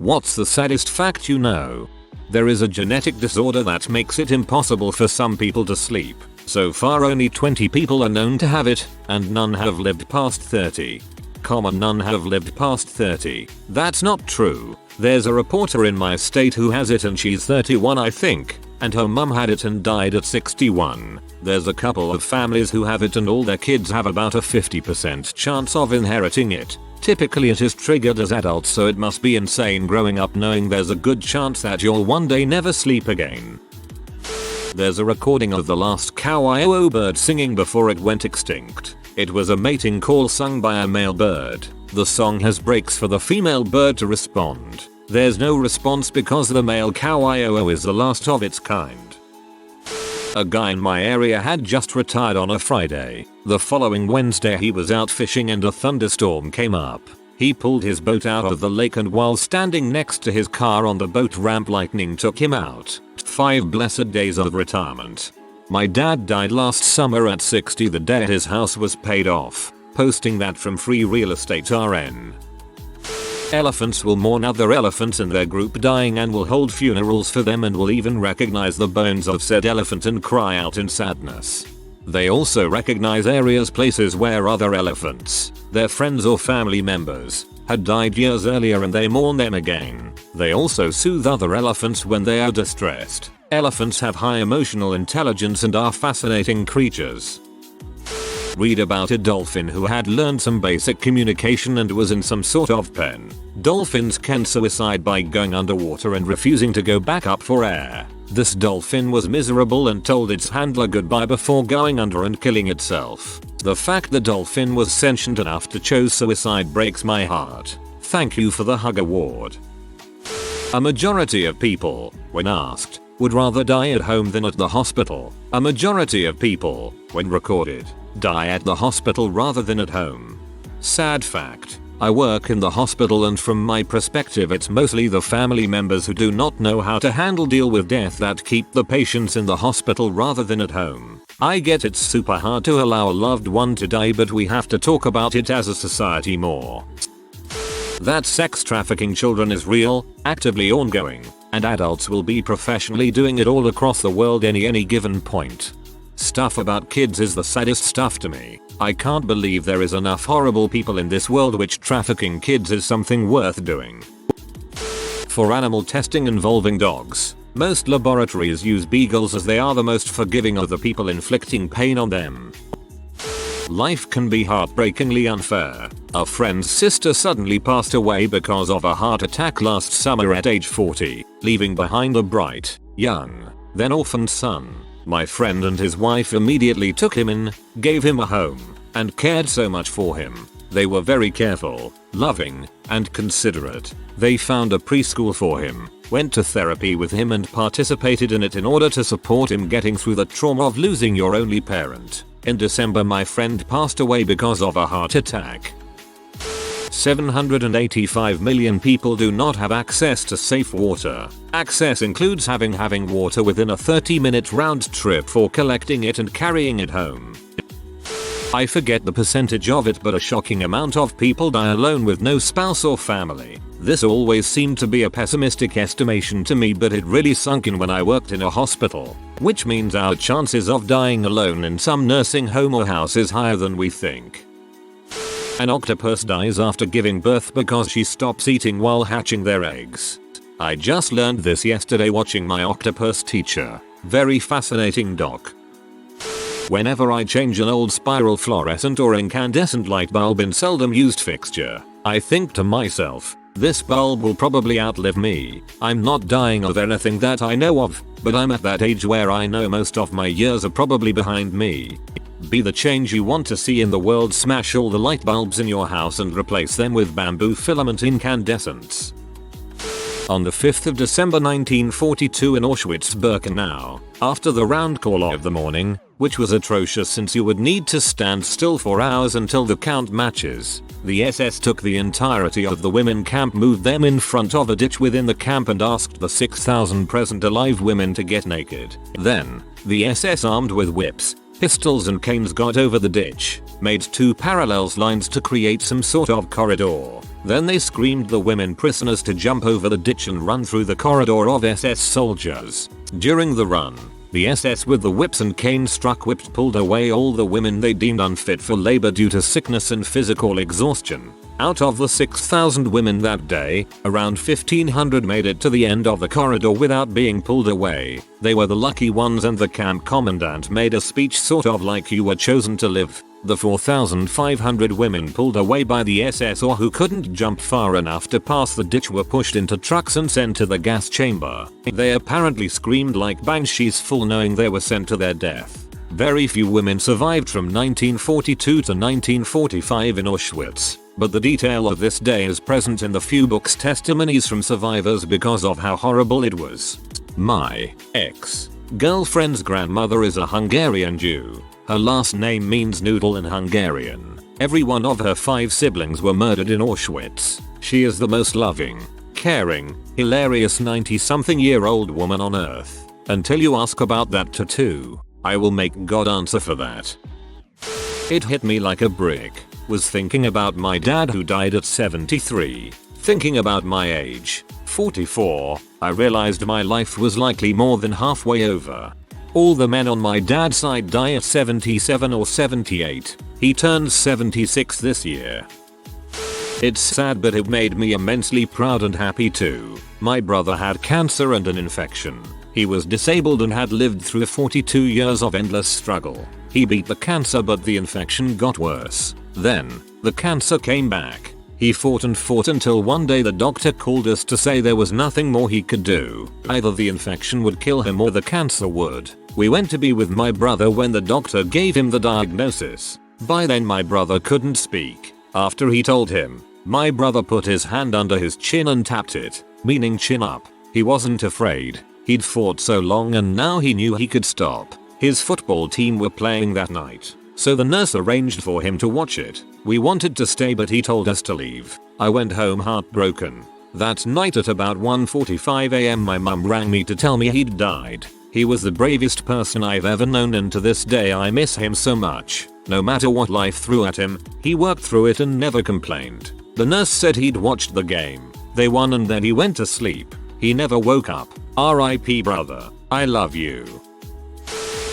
What's the saddest fact you know? There is a genetic disorder that makes it impossible for some people to sleep. So far only 20 people are known to have it, and none have lived past 30. None have lived past 30. That's not true. There's a reporter in my state who has it and she's 31 I think, and her mum had it and died at 61. There's a couple of families who have it and all their kids have about a 50% chance of inheriting it. Typically it is triggered as adults, so it must be insane growing up knowing there's a good chance that you'll one day never sleep again. There's a recording of the last cow bird singing before it went extinct. It was a mating call sung by a male bird. The song has breaks for the female bird to respond. There's no response because the male cow is the last of its kind. A guy in my area had just retired on a Friday. The following Wednesday he was out fishing and a thunderstorm came up. He pulled his boat out of the lake and while standing next to his car on the boat ramp lightning took him out. 5 blessed days of retirement. My dad died last summer at 60 the day his house was paid off. Posting that from Free Real Estate RN. Elephants will mourn other elephants in their group dying and will hold funerals for them and will even recognize the bones of said elephant and cry out in sadness. They also recognize places where other elephants, their friends or family members, had died years earlier and they mourn them again. They also soothe other elephants when they are distressed. Elephants have high emotional intelligence and are fascinating creatures. Read about a dolphin who had learned some basic communication and was in some sort of pen. Dolphins can suicide by going underwater and refusing to go back up for air. This dolphin was miserable and told its handler goodbye before going under and killing itself. The fact the dolphin was sentient enough to choose suicide breaks my heart. Thank you for the Hug Award. A majority of people, when asked, would rather die at home than at the hospital. A majority of people, when recorded, die at the hospital rather than at home. Sad fact. I work in the hospital and from my perspective it's mostly the family members who do not know how to deal with death that keep the patients in the hospital rather than at home. I get it's super hard to allow a loved one to die, but we have to talk about it as a society more. That sex trafficking children is real, actively ongoing, and adults will be professionally doing it all across the world any given point. Stuff about kids is the saddest stuff to me. I can't believe there is enough horrible people in this world which trafficking kids is something worth doing. For animal testing involving dogs, most laboratories use beagles as they are the most forgiving of the people inflicting pain on them. Life can be heartbreakingly unfair. A friend's sister suddenly passed away because of a heart attack last summer at age 40, leaving behind a bright, young, then orphaned son. My friend and his wife immediately took him in, gave him a home, and cared so much for him. They were very careful, loving, and considerate. They found a preschool for him, went to therapy with him and participated in it in order to support him getting through the trauma of losing your only parent. In December my friend passed away because of a heart attack. 785 million people do not have access to safe water. Access includes having water within a 30-minute round trip for collecting it and carrying it home. I forget the percentage of it, but a shocking amount of people die alone with no spouse or family. This always seemed to be a pessimistic estimation to me, but it really sunk in when I worked in a hospital, which means our chances of dying alone in some nursing home or house is higher than we think. An octopus dies after giving birth because she stops eating while hatching their eggs. I just learned this yesterday watching my octopus teacher. Very fascinating doc. Whenever I change an old spiral fluorescent or incandescent light bulb in seldom used fixture, I think to myself, this bulb will probably outlive me. I'm not dying of anything that I know of, but I'm at that age where I know most of my years are probably behind me. Be the change you want to see in the world. Smash all the light bulbs in your house and replace them with bamboo filament incandescents. On the 5th of December 1942 in Auschwitz-Birkenau, after the round call of the morning, which was atrocious since you would need to stand still for hours until the count matches, the SS took the entirety of the women camp, moved them in front of a ditch within the camp and asked the 6,000 present alive women to get naked. Then, the SS armed with whips, pistols and canes got over the ditch, made 2 parallel lines to create some sort of corridor, Then they screamed the women prisoners to jump over the ditch and run through the corridor of SS soldiers. During the run, the SS with the whips and canes struck whipped pulled away all the women they deemed unfit for labor due to sickness and physical exhaustion. Out of the 6,000 women that day, around 1,500 made it to the end of the corridor without being pulled away. They were the lucky ones, and the camp commandant made a speech sort of like you were chosen to live. The 4,500 women pulled away by the SS or who couldn't jump far enough to pass the ditch were pushed into trucks and sent to the gas chamber. They apparently screamed like banshees, full knowing they were sent to their death. Very few women survived from 1942 to 1945 in Auschwitz, but the detail of this day is present in the few books' testimonies from survivors because of how horrible it was. My ex-girlfriend's grandmother is a Hungarian Jew. Her last name means noodle in Hungarian. Every one of her 5 siblings were murdered in Auschwitz. She is the most loving, caring, hilarious 90-something-year-old woman on earth. Until you ask about that tattoo, I will make God answer for that. It hit me like a brick. Was thinking about my dad who died at 73. Thinking about my age, 44, I realized my life was likely more than halfway over. All the men on my dad's side die at 77 or 78. He turns 76 this year. It's sad, but it made me immensely proud and happy too. My brother had cancer and an infection. He was disabled and had lived through 42 years of endless struggle. He beat the cancer, but the infection got worse. Then, the cancer came back. He fought and fought until one day the doctor called us to say there was nothing more he could do. Either the infection would kill him or the cancer would. We went to be with my brother when the doctor gave him the diagnosis. By then my brother couldn't speak. After he told him, my brother put his hand under his chin and tapped it, meaning chin up. He wasn't afraid. He'd fought so long and now he knew he could stop. His football team were playing that night, so the nurse arranged for him to watch it. We wanted to stay, but he told us to leave. I went home heartbroken. That night at about 1:45 am my mum rang me to tell me he'd died. He was the bravest person I've ever known, and to this day I miss him so much. No matter what life threw at him, he worked through it and never complained. The nurse said he'd watched the game. They won and then he went to sleep. He never woke up. R.I.P. brother. I love you.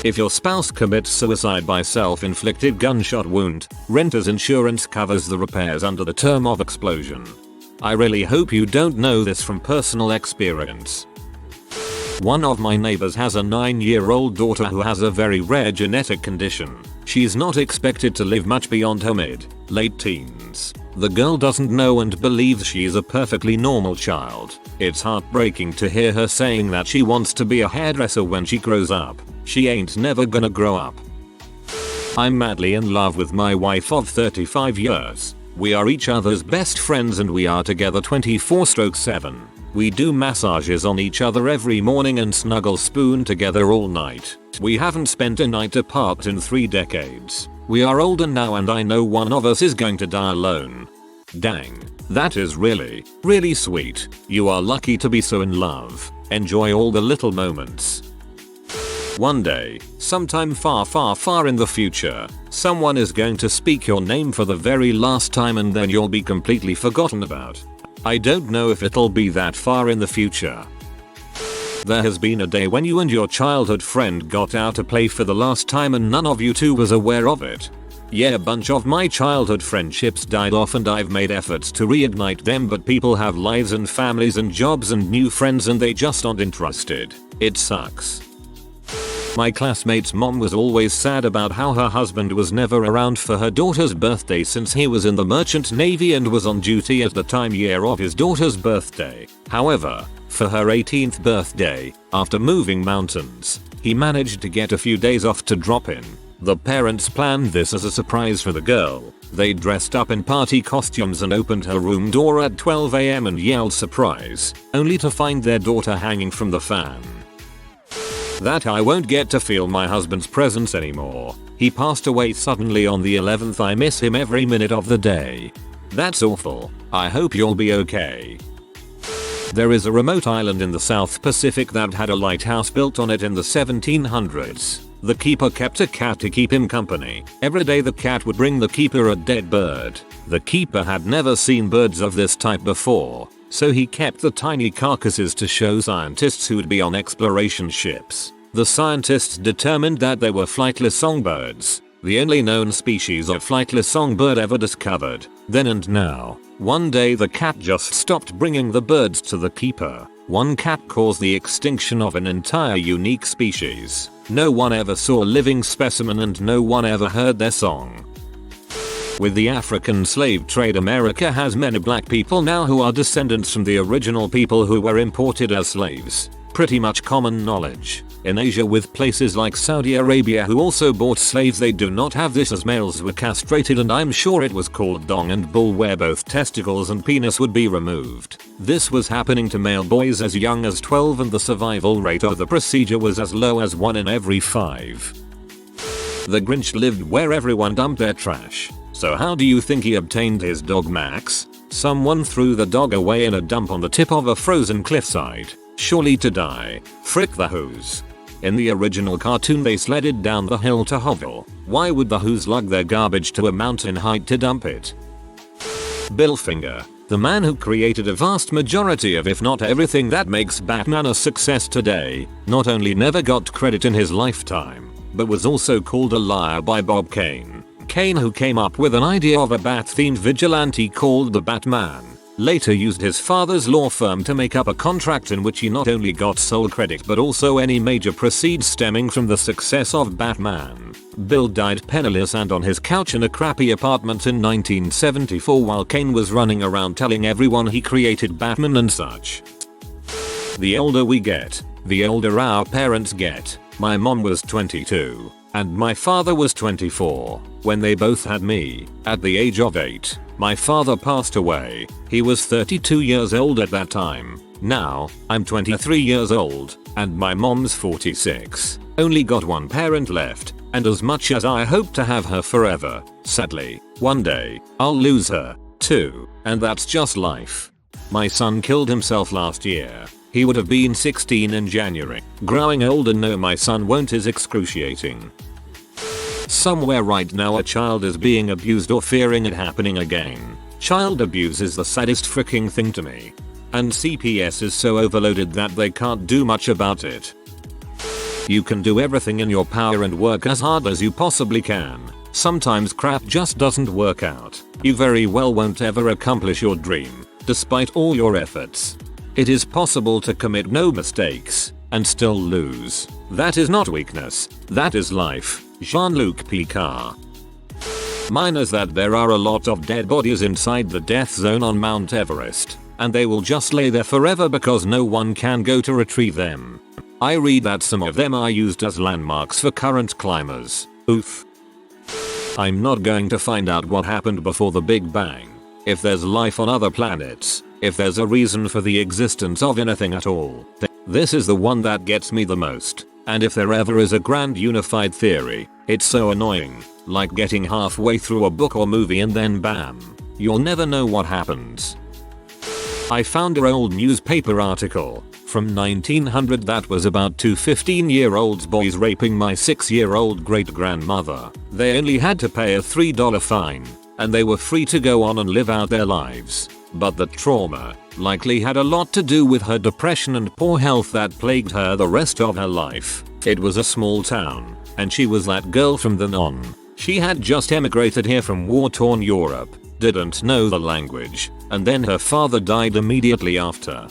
If your spouse commits suicide by self-inflicted gunshot wound, renter's insurance covers the repairs under the term of explosion. I really hope you don't know this from personal experience. One of my neighbors has a 9-year-old daughter who has a very rare genetic condition. She's not expected to live much beyond her mid-late teens. The girl doesn't know and believes she is a perfectly normal child. It's heartbreaking to hear her saying that she wants to be a hairdresser when she grows up. She ain't never gonna grow up. I'm madly in love with my wife of 35 years. We are each other's best friends and we are together 24/7. We do massages on each other every morning and snuggle spoon together all night. We haven't spent a night apart in 3 decades. We are older now and I know one of us is going to die alone. Dang. That is really, really sweet. You are lucky to be so in love. Enjoy all the little moments. One day, sometime far in the future, someone is going to speak your name for the very last time and then you'll be completely forgotten about. I don't know if it'll be that far in the future. There has been a day when you and your childhood friend got out to play for the last time and none of you two was aware of it. Yeah, a bunch of my childhood friendships died off and I've made efforts to reignite them, but people have lives and families and jobs and new friends and they just aren't interested. It sucks. My classmate's mom was always sad about how her husband was never around for her daughter's birthday since he was in the merchant navy and was on duty at the time year of his daughter's birthday. However, for her 18th birthday, after moving mountains, he managed to get a few days off to drop in. The parents planned this as a surprise for the girl. They dressed up in party costumes and opened her room door at 12 am and yelled surprise, only to find their daughter hanging from the fan. That I won't get to feel my husband's presence anymore. He passed away suddenly on the 11th. I miss him every minute of the day. That's awful. I hope you'll be okay. There is a remote island in the South Pacific that had a lighthouse built on it in the 1700s. The keeper kept a cat to keep him company. Every day the cat would bring the keeper a dead bird. The keeper had never seen birds of this type before, so he kept the tiny carcasses to show scientists who'd be on exploration ships. The scientists determined that they were flightless songbirds, the only known species of flightless songbird ever discovered. Then and now, one day the cat just stopped bringing the birds to the keeper. One cat caused the extinction of an entire unique species. No one ever saw a living specimen and no one ever heard their song. With the African slave trade, America has many black people now who are descendants from the original people who were imported as slaves. Pretty much common knowledge. In Asia, with places like Saudi Arabia who also bought slaves, they do not have this, as males were castrated, and I'm sure it was called dong and bull, where both testicles and penis would be removed. This was happening to male boys as young as 12 and the survival rate of the procedure was as low as 1 in every 5. The Grinch lived where everyone dumped their trash. So how do you think he obtained his dog Max? Someone threw the dog away in a dump on the tip of a frozen cliffside, surely to die. Frick the Who's. In the original cartoon they sledded down the hill to hovel. Why would the Who's lug their garbage to a mountain height to dump it? Bill Finger, the man who created a vast majority of, if not everything, that makes Batman a success today, not only never got credit in his lifetime, but was also called a liar by Bob Kane. Kane, who came up with an idea of a bat-themed vigilante called the Batman, later used his father's law firm to make up a contract in which he not only got sole credit but also any major proceeds stemming from the success of Batman. Bill died penniless and on his couch in a crappy apartment in 1974 while Kane was running around telling everyone he created Batman and such. The older we get, the older our parents get. My mom was 22. And my father was 24 when they both had me. At the age of 8, my father passed away. He was 32 years old at that time. Now, I'm 23 years old, and my mom's 46. Only got one parent left, and as much as I hope to have her forever, sadly, one day, I'll lose her, too, and that's just life. My son killed himself last year. He would have been 16 in January. Growing old and know my son won't is excruciating. Somewhere right now a child is being abused or fearing it happening again. Child abuse is the saddest freaking thing to me. And CPS is so overloaded that they can't do much about it. You can do everything in your power and work as hard as you possibly can. Sometimes crap just doesn't work out. You very well won't ever accomplish your dream, despite all your efforts. It is possible to commit no mistakes and still lose. That is not weakness, that is life. Jean-Luc Picard. Mine is that there are a lot of dead bodies inside the death zone on Mount Everest, and they will just lay there forever because no one can go to retrieve them. I read that some of them are used as landmarks for current climbers. Oof. I'm not going to find out what happened before the Big Bang, if there's life on other planets, if there's a reason for the existence of anything at all. This is the one that gets me the most. And if there ever is a grand unified theory, it's so annoying, like getting halfway through a book or movie and then bam, you'll never know what happens. I found an old newspaper article from 1900 that was about two 15-year-old boys raping my 6-year-old great-grandmother. They only had to pay a $3 fine, and they were free to go on and live out their lives. But the trauma likely had a lot to do with her depression and poor health that plagued her the rest of her life. It was a small town, and she was that girl from then on. She had just emigrated here from war-torn Europe, didn't know the language, and then her father died immediately after.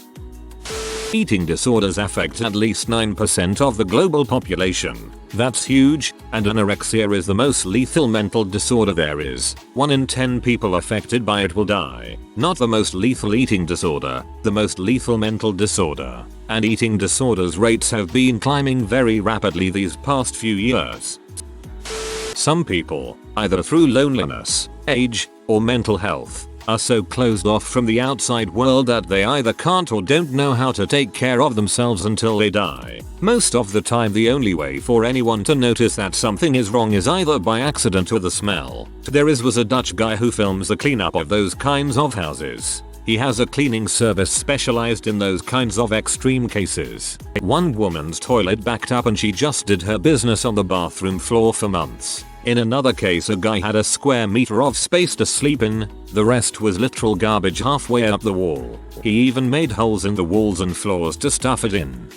Eating disorders affect at least 9% of the global population. That's huge, and anorexia is the most lethal mental disorder there is. 1 in 10 people affected by it will die. Not the most lethal eating disorder, the most lethal mental disorder. And eating disorders rates have been climbing very rapidly these past few years. Some people, either through loneliness, age, or mental health, are so closed off from the outside world that they either can't or don't know how to take care of themselves until they die. Most of the time the only way for anyone to notice that something is wrong is either by accident or the smell. Was a Dutch guy who films the cleanup of those kinds of houses. He has a cleaning service specialized in those kinds of extreme cases. One woman's toilet backed up and she just did her business on the bathroom floor for months. In another case, a guy had a square meter of space to sleep in, the rest was literal garbage halfway up the wall. He even made holes in the walls and floors to stuff it in.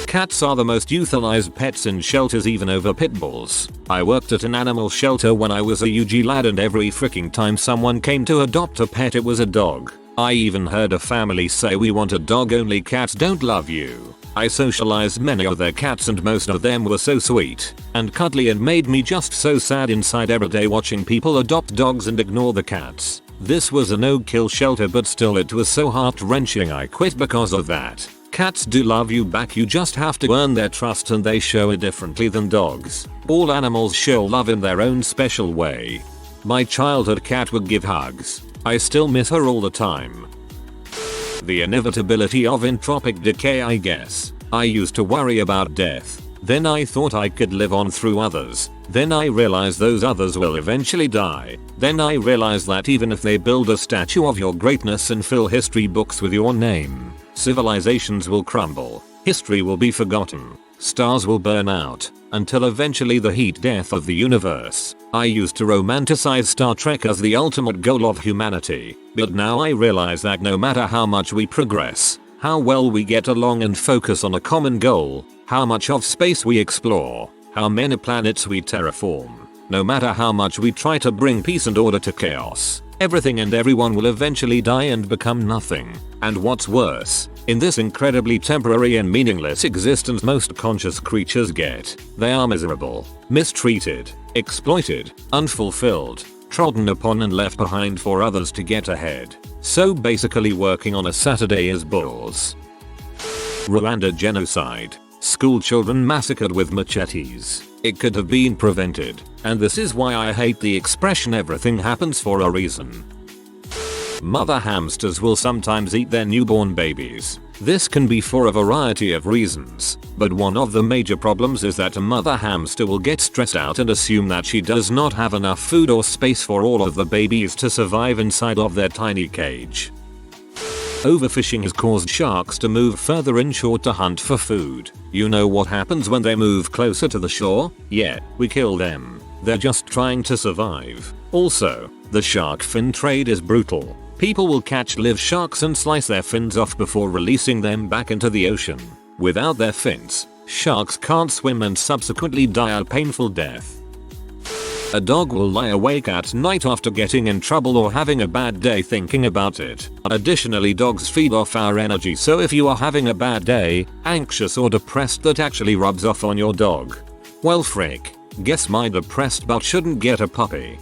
Cats are the most euthanized pets in shelters, even over pit bulls. I worked at an animal shelter when I was a UG lad, and every freaking time someone came to adopt a pet it was a dog. I even heard a family say, "We want a dog, only cats don't love you." I socialized many of their cats and most of them were so sweet and cuddly and made me just so sad inside every day watching people adopt dogs and ignore the cats. This was a no-kill shelter, but still it was so heart-wrenching I quit because of that. Cats do love you back, you just have to earn their trust, and they show it differently than dogs. All animals show love in their own special way. My childhood cat would give hugs. I still miss her all the time. The inevitability of entropic decay, I guess. I used to worry about death. Then I thought I could live on through others. Then I realized those others will eventually die. Then I realized that even if they build a statue of your greatness and fill history books with your name, civilizations will crumble. History will be forgotten. Stars will burn out, until eventually the heat death of the universe. I used to romanticize Star Trek as the ultimate goal of humanity, but now I realize that no matter how much we progress, how well we get along and focus on a common goal, how much of space we explore, how many planets we terraform, no matter how much we try to bring peace and order to chaos, everything and everyone will eventually die and become nothing. And what's worse, in this incredibly temporary and meaningless existence most conscious creatures get, they are miserable, mistreated, exploited, unfulfilled, trodden upon and left behind for others to get ahead. So basically working on a Saturday is bulls. Rwanda genocide. School children massacred with machetes. It could have been prevented, and this is why I hate the expression "everything happens for a reason." Mother hamsters will sometimes eat their newborn babies. This can be for a variety of reasons, but one of the major problems is that a mother hamster will get stressed out and assume that she does not have enough food or space for all of the babies to survive inside of their tiny cage. Overfishing has caused sharks to move further inshore to hunt for food. You know what happens when they move closer to the shore? Yeah, we kill them. They're just trying to survive. Also, the shark fin trade is brutal. People will catch live sharks and slice their fins off before releasing them back into the ocean. Without their fins, sharks can't swim and subsequently die a painful death. A dog will lie awake at night after getting in trouble or having a bad day thinking about it. Additionally, dogs feed off our energy, so if you are having a bad day, anxious or depressed, that actually rubs off on your dog. Well frick, guess my depressed butt shouldn't get a puppy.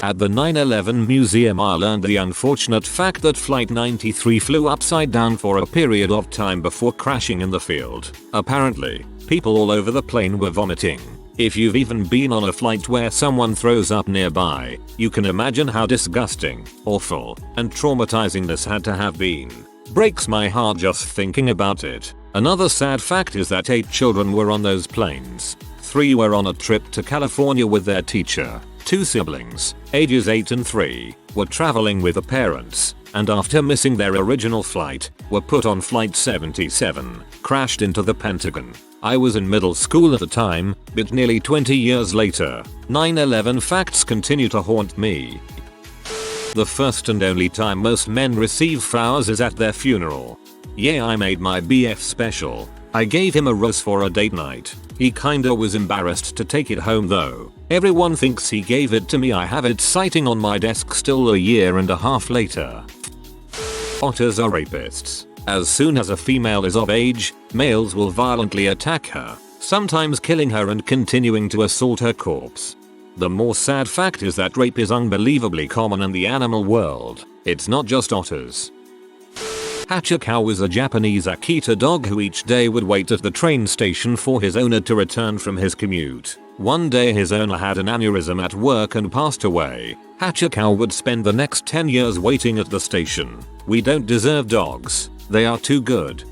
At the 9/11 museum I learned the unfortunate fact that Flight 93 flew upside down for a period of time before crashing in the field. Apparently, people all over the plane were vomiting. If you've even been on a flight where someone throws up nearby, you can imagine how disgusting, awful, and traumatizing this had to have been. Breaks my heart just thinking about it. Another sad fact is that 8 children were on those planes. 3 were on a trip to California with their teacher. 2 siblings, ages 8 and 3, were traveling with the parents, and after missing their original flight, were put on Flight 77, crashed into the Pentagon. I was in middle school at the time, but nearly 20 years later, 9/11 facts continue to haunt me. The first and only time most men receive flowers is at their funeral. Yeah, I made my BF special. I gave him a rose for a date night. He kinda was embarrassed to take it home though. Everyone thinks he gave it to me. I have it sitting on my desk still a year and a half later. Otters are rapists. As soon as a female is of age, males will violently attack her, sometimes killing her and continuing to assault her corpse. The more sad fact is that rape is unbelievably common in the animal world. It's not just otters. Hachikow was a Japanese Akita dog who each day would wait at the train station for his owner to return from his commute. One day his owner had an aneurysm at work and passed away. Hachikow would spend the next 10 years waiting at the station. We don't deserve dogs. They are too good.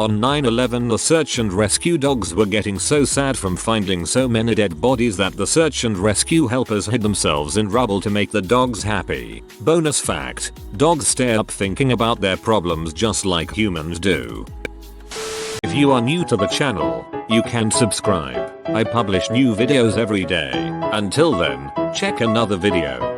On 9/11 the search and rescue dogs were getting so sad from finding so many dead bodies that the search and rescue helpers hid themselves in rubble to make the dogs happy. Bonus fact, dogs stay up thinking about their problems just like humans do. If you are new to the channel, you can subscribe. I publish new videos every day. Until then, check another video.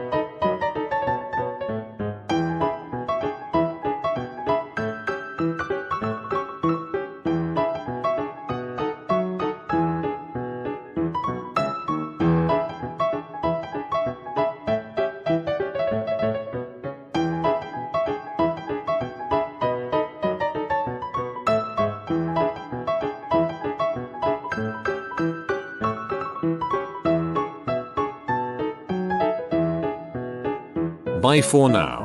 Bye for now.